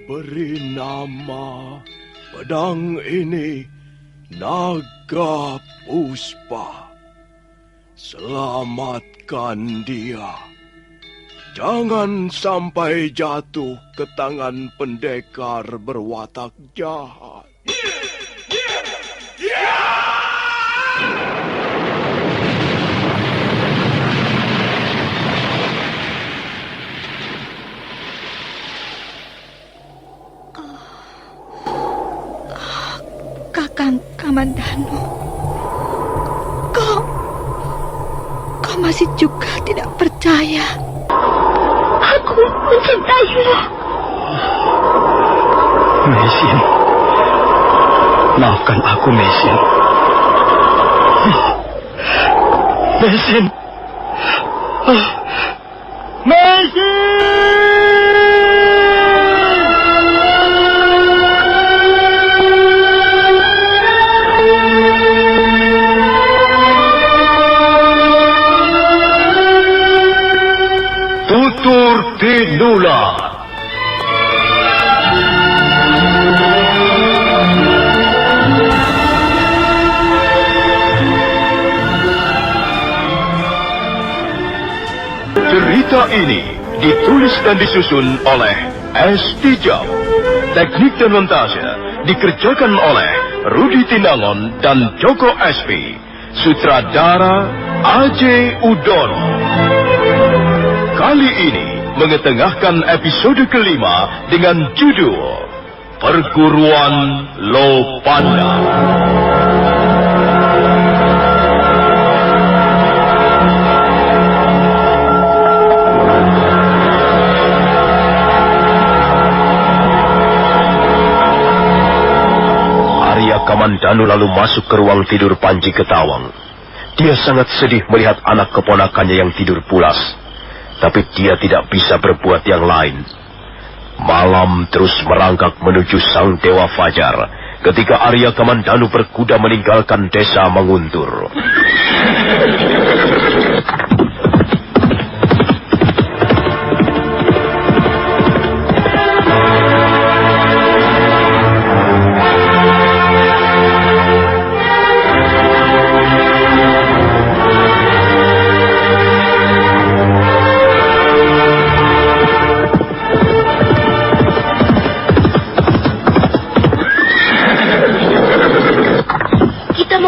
Beri nama pedang ini Naga Puspa. Selamatkan dia. Jangan sampai jatuh ke tangan pendekar berwatak jahat. Kakang Kamandanu, kau masih juga tidak percaya. Aku mencintaimu. Mesin, maafkan aku, Mesin. Mesin, Mesin! Tutur Tinula. Cerita ini ditulis dan disusun oleh S. Tijab. Teknik dan montase dikerjakan oleh Rudi Tinangon dan Joko SP. Sutradara A.J. Udono. Kali ini mengetengahkan episode kelima dengan judul Perguruan Lopanda. Arya Kamandanu lalu masuk ke ruang tidur Panji Ketawang. Dia sangat sedih melihat anak keponakannya yang tidur pulas. Tapi dia tidak bisa berbuat yang lain. Malam terus merangkak menuju sang Dewa Fajar ketika Arya Kamandanu berkuda meninggalkan desa Manguntur.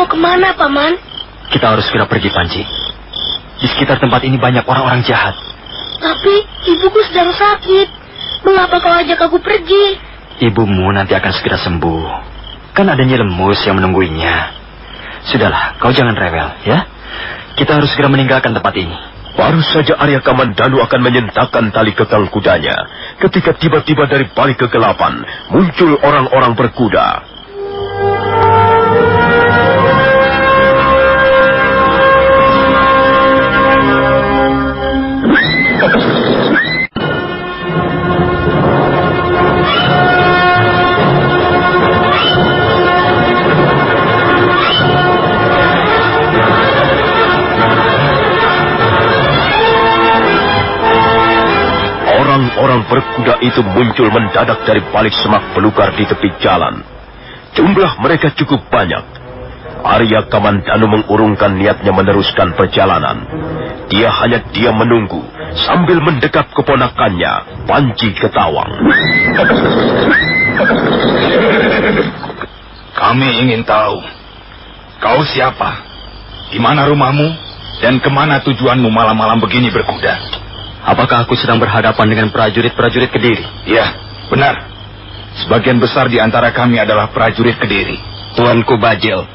Kemana, Paman? Kita harus segera pergi, Panji. Di sekitar tempat ini banyak orang-orang jahat. Tapi ibuku sedang sakit. Mengapa kau ajak aku pergi? Ibumu nanti akan segera sembuh. Kan ada Nyi Lemus yang menungguinya. Sudahlah, kau jangan rewel, ya. Kita harus segera meninggalkan tempat ini. Baru saja Arya Kamandanu akan menyentakkan tali kekang kudanya, ketika tiba-tiba dari balik kegelapan muncul orang-orang berkuda. Orang-orang berkuda itu muncul mendadak dari balik semak belukar di tepi jalan. Jumlah mereka cukup banyak. Arya Kamandanu mengurungkan niatnya meneruskan perjalanan. Dia hanya diam menunggu sambil mendekap keponakannya, Panji Ketawang. Kami ingin tahu, kau siapa? Di mana rumahmu? Dan kemana tujuanmu malam-malam begini berkuda? Apakah aku sedang berhadapan dengan prajurit-prajurit Kediri? Ya, benar. Sebagian besar di antara kami adalah prajurit Kediri. Tuanku Bajil,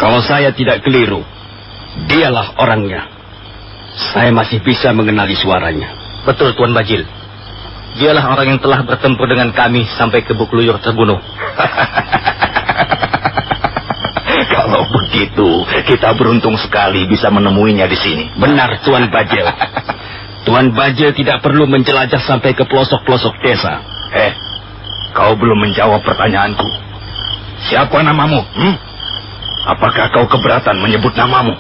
kalau saya tidak keliru, dialah orangnya. Saya masih bisa mengenali suaranya. Betul, Tuan Bajil. Dialah orang yang telah bertempur dengan kami sampai ke Bukluyur terbunuh. Kalau begitu, kita beruntung sekali bisa menemuinya di sini. Benar, Tuan Bajil. Tuan Bajil tidak perlu menjelajah sampai ke pelosok-pelosok desa. Kau belum menjawab pertanyaanku. Siapa namamu? Apakah kau keberatan menyebut namamu?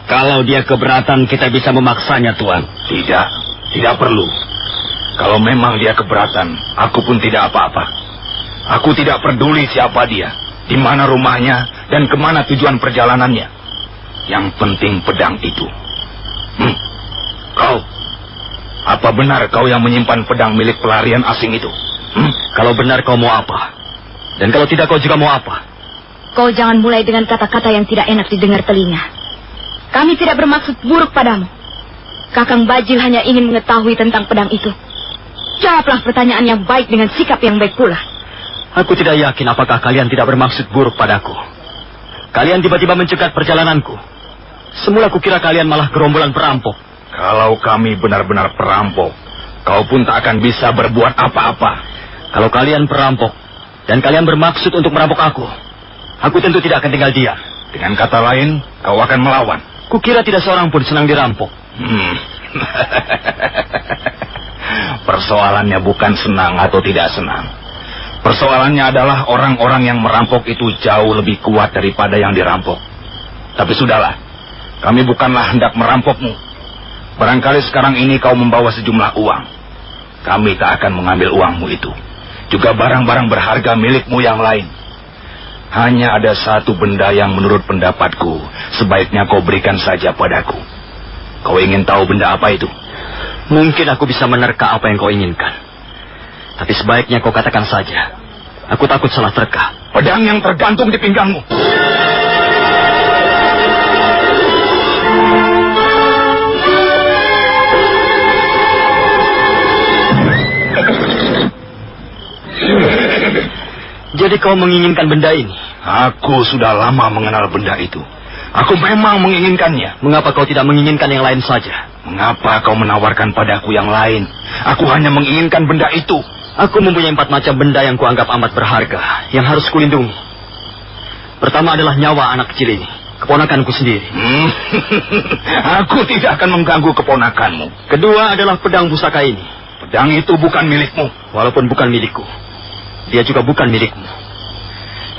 Kalau dia keberatan, kita bisa memaksanya, Tuan. Tidak perlu. Kalau memang dia keberatan, aku pun tidak apa-apa. Aku tidak peduli siapa dia, di mana rumahnya, dan kemana tujuan perjalanannya. Yang penting pedang itu. Kau, apa benar kau yang menyimpan pedang milik pelarian asing itu? Kalau benar kau mau apa? Dan kalau tidak kau juga mau apa? Kau jangan mulai dengan kata-kata yang tidak enak didengar telinga. Kami tidak bermaksud buruk padamu. Kakang Bajil hanya ingin mengetahui tentang pedang itu. Jawablah pertanyaan yang baik dengan sikap yang baik pula. Aku tidak yakin apakah kalian tidak bermaksud buruk padaku. Kalian tiba-tiba mencegat perjalananku. Semula kukira kalian malah gerombolan perampok. Kalau kami benar-benar perampok, kau pun tak akan bisa berbuat apa-apa. Kalau kalian perampok, dan kalian bermaksud untuk merampok aku tentu tidak akan tinggal diam. Dengan kata lain, kau akan melawan. Kukira tidak seorang pun senang dirampok. Persoalannya bukan senang atau tidak senang. Persoalannya adalah orang-orang yang merampok itu jauh lebih kuat daripada yang dirampok. Tapi sudahlah, kami bukanlah hendak merampokmu. Barangkali sekarang ini kau membawa sejumlah uang. Kami tak akan mengambil uangmu itu. Juga barang-barang berharga milikmu yang lain. Hanya ada satu benda yang menurut pendapatku sebaiknya kau berikan saja padaku. Kau ingin tahu benda apa itu? Mungkin aku bisa menerka apa yang kau inginkan. Tapi sebaiknya kau katakan saja. Aku takut salah terka. Pedang yang tergantung di pinggangmu. Jadi kau menginginkan benda ini? Aku sudah lama mengenal benda itu. Aku memang menginginkannya. Mengapa kau tidak menginginkan yang lain saja? Mengapa kau menawarkan padaku yang lain? Aku hanya menginginkan benda itu. Aku mempunyai 4 macam benda yang kuanggap amat berharga, yang harus kulindungi. Pertama adalah nyawa anak kecil ini, keponakanku sendiri. Aku tidak akan mengganggu keponakanmu. Kedua adalah pedang pusaka ini. Pedang itu bukan milikmu. Walaupun bukan milikku, dia juga bukan milikmu.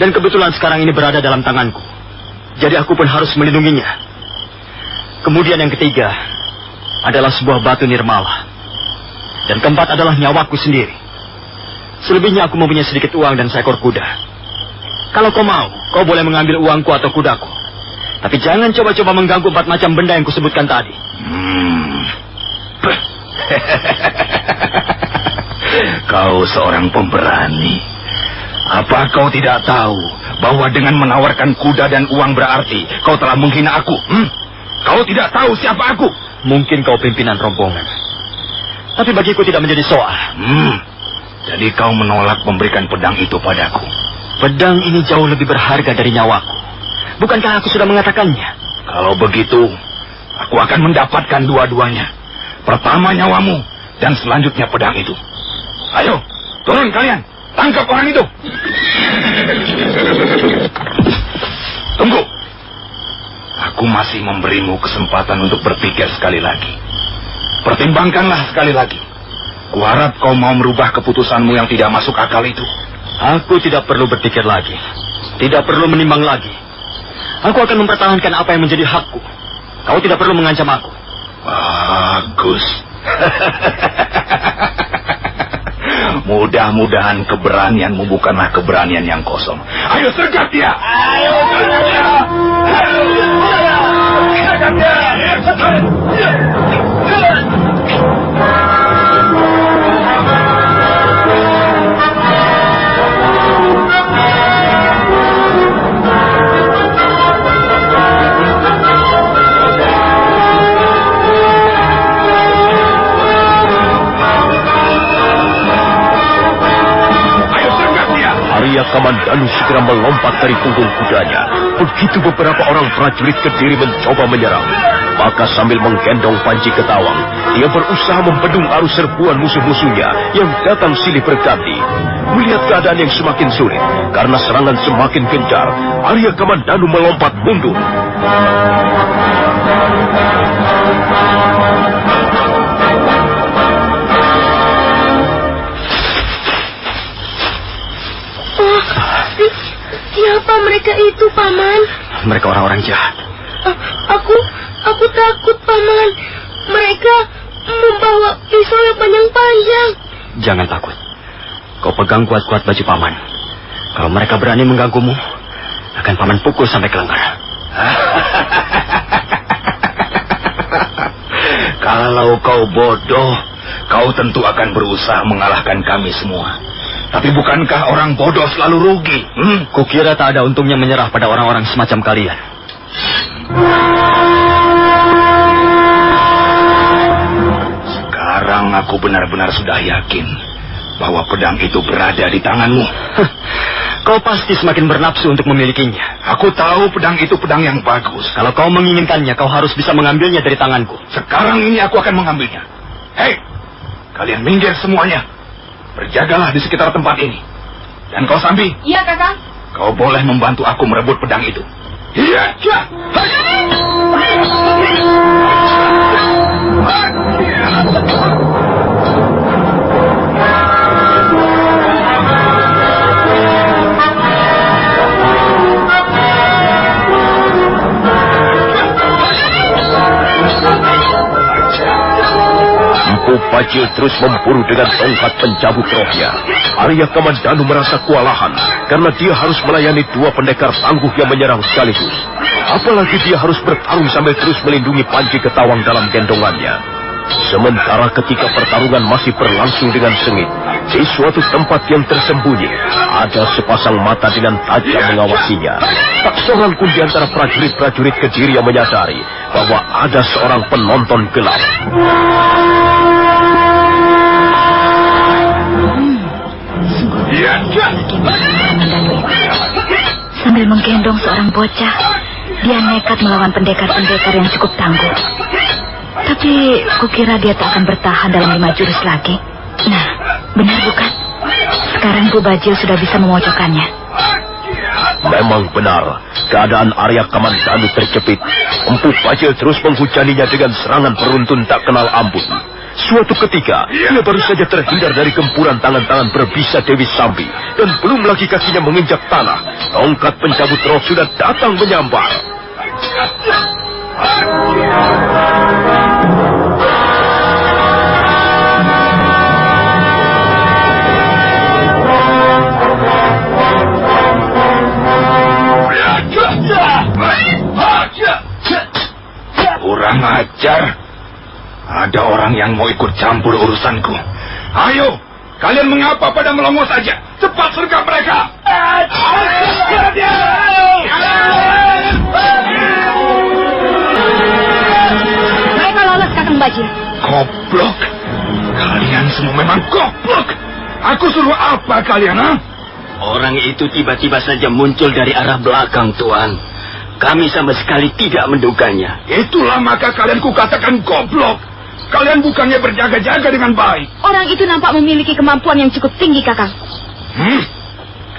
Dan kebetulan sekarang ini berada dalam tanganku. Jadi aku pun harus melindunginya. Kemudian yang ketiga adalah sebuah batu nirmala. Dan keempat adalah nyawaku sendiri. Selebihnya aku mempunyai sedikit uang dan seekor kuda. Kalau kau mau, kau boleh mengambil uangku atau kudaku. Tapi jangan coba-coba mengganggu 4 macam benda yang kusebutkan tadi. Kau seorang pemberani. Apa kau tidak tahu bahwa dengan menawarkan kuda dan uang berarti kau telah menghina aku? Kau tidak tahu siapa aku? Mungkin kau pimpinan rombongan. Tapi bagiku tidak menjadi soal. Jadi kau menolak memberikan pedang itu padaku. Pedang ini jauh lebih berharga dari nyawaku. Bukankah aku sudah mengatakannya? Kalau begitu, aku akan mendapatkan dua-duanya. Pertama nyawamu, dan selanjutnya pedang itu. Ayo, turun kalian. Tangkap orang itu. Tunggu. Aku masih memberimu kesempatan untuk berpikir sekali lagi. Pertimbangkanlah sekali lagi. Kuharap kau mau merubah keputusanmu yang tidak masuk akal itu. Aku tidak perlu berpikir lagi. Tidak perlu menimbang lagi. Aku akan mempertahankan apa yang menjadi hakku. Kau tidak perlu mengancam aku. Bagus. Mudah-mudahan keberanianmu bukanlah keberanian yang kosong. Ayo sergap dia. Ayo sergap dia. Sergap dia. Arya Kamandanu segera melompat dari punggung kudanya. Begitu beberapa orang prajurit Kediri mencoba menyerang, maka sambil menggendong Panji Ketawang, dia berusaha membendung arus serbuan musuh-musuhnya yang datang silih berganti. Melihat keadaan yang semakin sulit karena serangan semakin gencar, Arya Kamandanu melompat mundur. Siapa mereka itu, Paman? Mereka orang-orang jahat. Aku takut, Paman. Mereka membawa pisau yang panjang-panjang. Jangan takut. Kau pegang kuat-kuat baju paman. Kalau mereka berani mengganggumu, akan paman pukul sampai ke lengan. Kalau kau bodoh, kau tentu akan berusaha mengalahkan kami semua. Tapi bukankah orang bodoh selalu rugi? Kukira tak ada untungnya menyerah pada orang-orang semacam kalian. Sekarang aku benar-benar sudah yakin bahwa pedang itu berada di tanganmu. Kau pasti semakin bernafsu untuk memilikinya. Aku tahu pedang itu pedang yang bagus. Kalau kau menginginkannya, kau harus bisa mengambilnya dari tanganku. Sekarang ini aku akan mengambilnya. Hei, kalian minggir semuanya. Berjagalah di sekitar tempat ini. Dan kau Sambi. Iya, Kakang. Kau boleh membantu aku merebut pedang itu. Iya. Empu Bajil terus memburu dengan tongkat pencabut rohnya. Arya Kamandanu merasa kewalahan karena dia harus melayani dua pendekar tangguh yang menyerang sekaligus. Apalagi dia harus bertarung sambil terus melindungi Panji Ketawang dalam gendongannya. Sementara ketika pertarungan masih berlangsung dengan sengit, di suatu tempat yang tersembunyi, ada sepasang mata dengan tajam mengawasinya. Tak seorang pun di antara prajurit-prajurit Kediri yang menyadari bahwa ada seorang penonton gelap. Sambil menggendong seorang bocah, dia nekat melawan pendekar-pendekar yang cukup tangguh. Tapi kukira dia tak akan bertahan dalam 5 jurus lagi. Nah, benar bukan? Sekarang Bu Bajil sudah bisa memojokkannya. Memang benar, keadaan Arya Kamandanu terjepit. Empu Bajil terus menghujaninya dengan serangan beruntun tak kenal ampun. Suatu ketika, dia baru saja terhindar dari gempuran tangan-tangan berbisa Dewi Sambi. Dan belum lagi kakinya menginjak tanah, tongkat pencabut roh sudah datang menyambar. Kurang ajar. Ada orang yang mau ikut campur urusanku. Ayo, kalian mengapa pada melongo saja? Cepat sergap mereka. Mereka lolos, Kakang Bajil. Goblok. Kalian semua memang goblok. Aku suruh apa kalian, ha? Orang itu tiba-tiba saja muncul dari arah belakang, Tuan. Kami sama sekali tidak menduganya. Itulah maka kalian kukatakan goblok. Kalian bukannya berjaga-jaga dengan baik. Orang itu nampak memiliki kemampuan yang cukup tinggi, Kakang.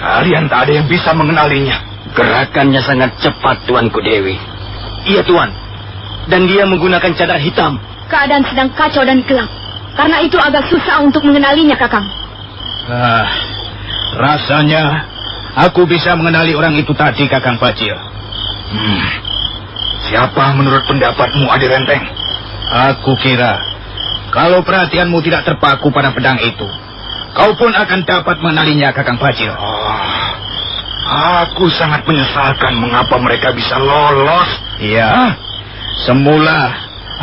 Kalian tak ada yang bisa mengenalinya. Gerakannya sangat cepat, Tuanku Dewi. Iya, Tuan. Dan dia menggunakan cadar hitam. Keadaan sedang kacau dan gelap. Karena itu agak susah untuk mengenalinya, Kakang. Rasanya aku bisa mengenali orang itu tadi, Kakang Bajil. Siapa menurut pendapatmu, Adi Renteng? Aku kira kalau perhatianmu tidak terpaku pada pedang itu, kau pun akan dapat mengenalinya, Kakang Bajil. Aku sangat menyesalkan mengapa mereka bisa lolos. Iya, semula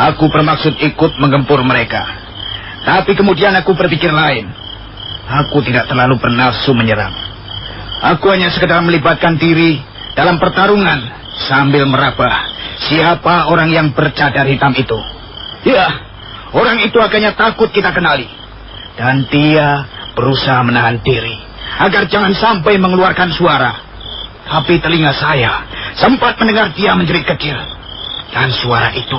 aku bermaksud ikut menggempur mereka. Tapi kemudian aku berpikir lain. Aku tidak terlalu bernafsu menyerang. Aku hanya sekedar melibatkan diri dalam pertarungan sambil meraba siapa orang yang bercadar hitam itu. Ya, orang itu agaknya takut kita kenali. Dan dia berusaha menahan diri agar jangan sampai mengeluarkan suara. Tapi telinga saya sempat mendengar dia menjerit kecil. Dan suara itu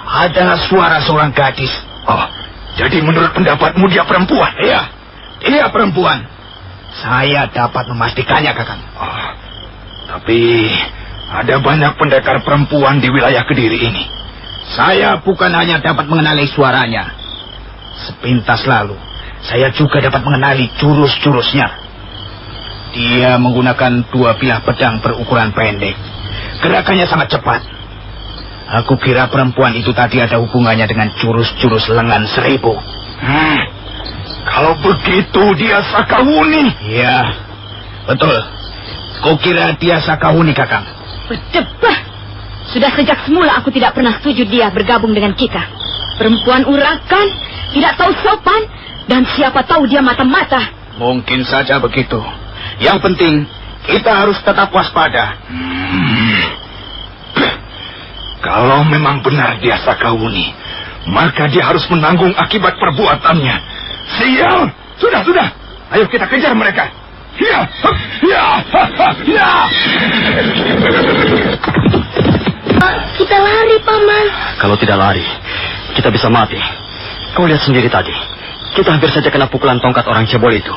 adalah suara seorang gadis. Oh, jadi menurut pendapatmu dia perempuan? Iya, dia perempuan. Saya dapat memastikannya, Kakang. Tapi ada banyak pendekar perempuan di wilayah Kediri ini. Saya bukan hanya dapat mengenali suaranya. Sepintas lalu, saya juga dapat mengenali jurus-jurusnya. Dia menggunakan 2 bilah pedang berukuran pendek. Gerakannya sangat cepat. Aku kira perempuan itu tadi ada hubungannya dengan jurus-jurus lengan 1000. Kalau begitu dia Sakawuni. Iya, betul. Kukira dia Sakawuni, Kakang. Berdebah. Sudah sejak semula aku tidak pernah setuju dia bergabung dengan kita. Perempuan urakan, tidak tahu sopan, dan siapa tahu dia mata-mata. Mungkin saja begitu. Yang penting, kita harus tetap waspada. Kalau memang benar dia Sakawuni, maka dia harus menanggung akibat perbuatannya. Sial! Sudah. Ayo kita kejar mereka. Ya! Kita lari, Paman. Kalau tidak lari, kita bisa mati. Kau lihat sendiri tadi. Kita hampir saja kena pukulan tongkat orang cebol itu.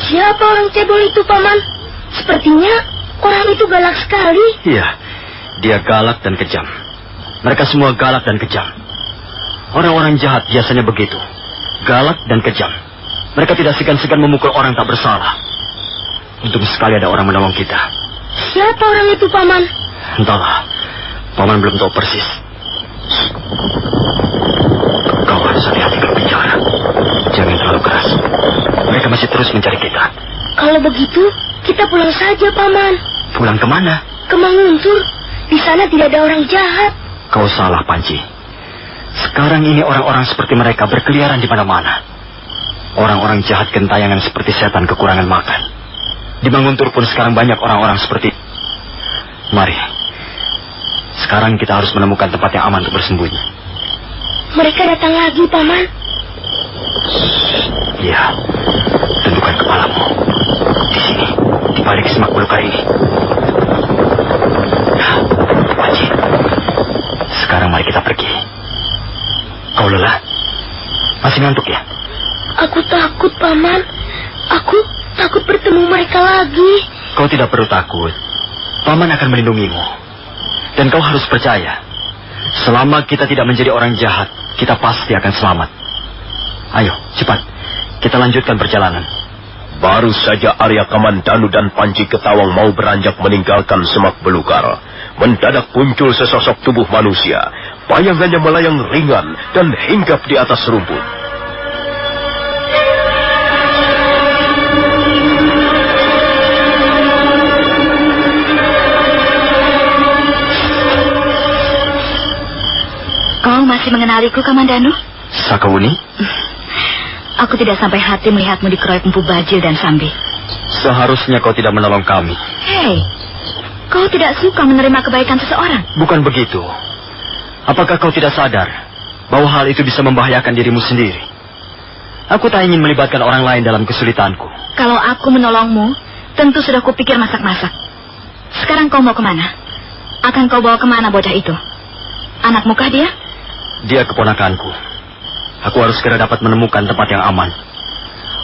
Siapa orang cebol itu, Paman? Sepertinya orang itu galak sekali. Iya, dia galak dan kejam. Mereka semua galak dan kejam. Orang-orang jahat biasanya begitu. Galak dan kejam. Mereka tidak segan-segan memukul orang tak bersalah. Untung sekali ada orang menolong kita. Siapa orang itu, Paman? Entahlah, Paman belum tahu persis. Kau harus hati-hati berbicara. Jangan terlalu keras. Mereka masih terus mencari kita. Kalau begitu, kita pulang saja, Paman. Pulang kemana? Ke Manguntur. Di sana tidak ada orang jahat. Kau salah, Panci. Sekarang ini orang-orang seperti mereka berkeliaran di mana-mana. Orang-orang jahat gentayangan seperti setan kekurangan makan. Di Manguntur pun sekarang banyak orang-orang seperti... Mari. Sekarang kita harus menemukan tempat yang aman untuk bersembunyi. Mereka datang lagi, Paman. Iya. Tundukkan kepalamu. Di sini. Di balik semak belukar ini. Nah, Panci. Sekarang mari kita pergi. Kau lelah? Masih ngantuk ya? Aku takut, Paman. Aku takut bertemu mereka lagi. Kau tidak perlu takut. Paman akan melindungimu. Dan kau harus percaya. Selama kita tidak menjadi orang jahat, kita pasti akan selamat. Ayo, cepat. Kita lanjutkan perjalanan. Baru saja Arya Kamandanu dan Panji Ketawang mau beranjak meninggalkan semak belukar, mendadak muncul sesosok tubuh manusia. Bayangannya melayang ringan dan hinggap di atas rumput. Kau masih mengenaliku, Kamandanu? Sakawuni? Aku tidak sampai hati melihatmu dikeroyok Empu Bajil dan Sambi. Seharusnya kau tidak menolong kami. Hei, kau tidak suka menerima kebaikan seseorang? Bukan begitu. Apakah kau tidak sadar bahwa hal itu bisa membahayakan dirimu sendiri? Aku tak ingin melibatkan orang lain dalam kesulitanku. Kalau aku menolongmu, tentu sudah kupikir masak-masak. Sekarang kau mau kemana? Akan kau bawa kemana bocah itu? Anakmu kah dia? Dia keponakanku. Aku harus segera dapat menemukan tempat yang aman.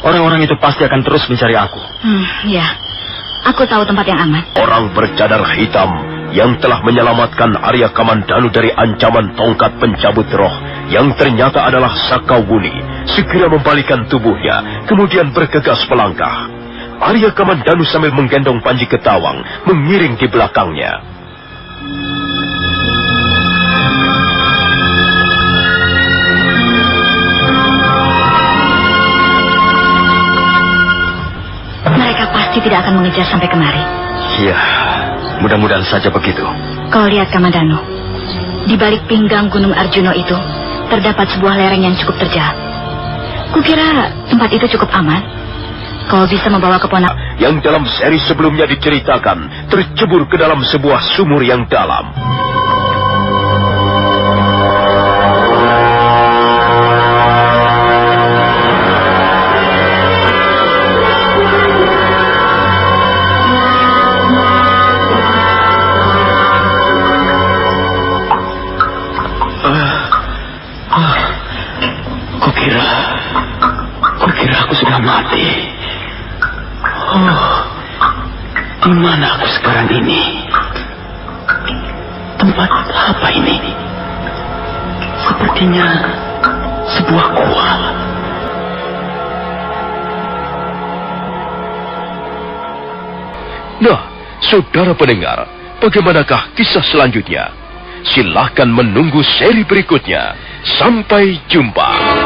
Orang-orang itu pasti akan terus mencari aku. Ya. Aku tahu tempat yang aman. Orang bercadar hitam yang telah menyelamatkan Arya Kamandanu dari ancaman tongkat pencabut roh yang ternyata adalah Sakawuni segera membalikkan tubuhnya, kemudian bergegas melangkah. Arya Kamandanu sambil menggendong Panji Ketawang mengiring di belakangnya. Mereka pasti tidak akan mengejar sampai kemari. Iya, mudah-mudahan saja begitu. Kau lihat, Kamandanu. Di balik pinggang Gunung Arjuna itu, terdapat sebuah lereng yang cukup terjal. Kukira tempat itu cukup aman. Kau bisa membawa keponak... Yang dalam seri sebelumnya diceritakan, tercebur ke dalam sebuah sumur yang dalam. Kukira aku sudah mati. Di mana aku sekarang ini? Tempat apa ini? Sepertinya sebuah gua. Nah, saudara pendengar, bagaimanakah kisah selanjutnya? Silahkan menunggu seri berikutnya. Sampai jumpa.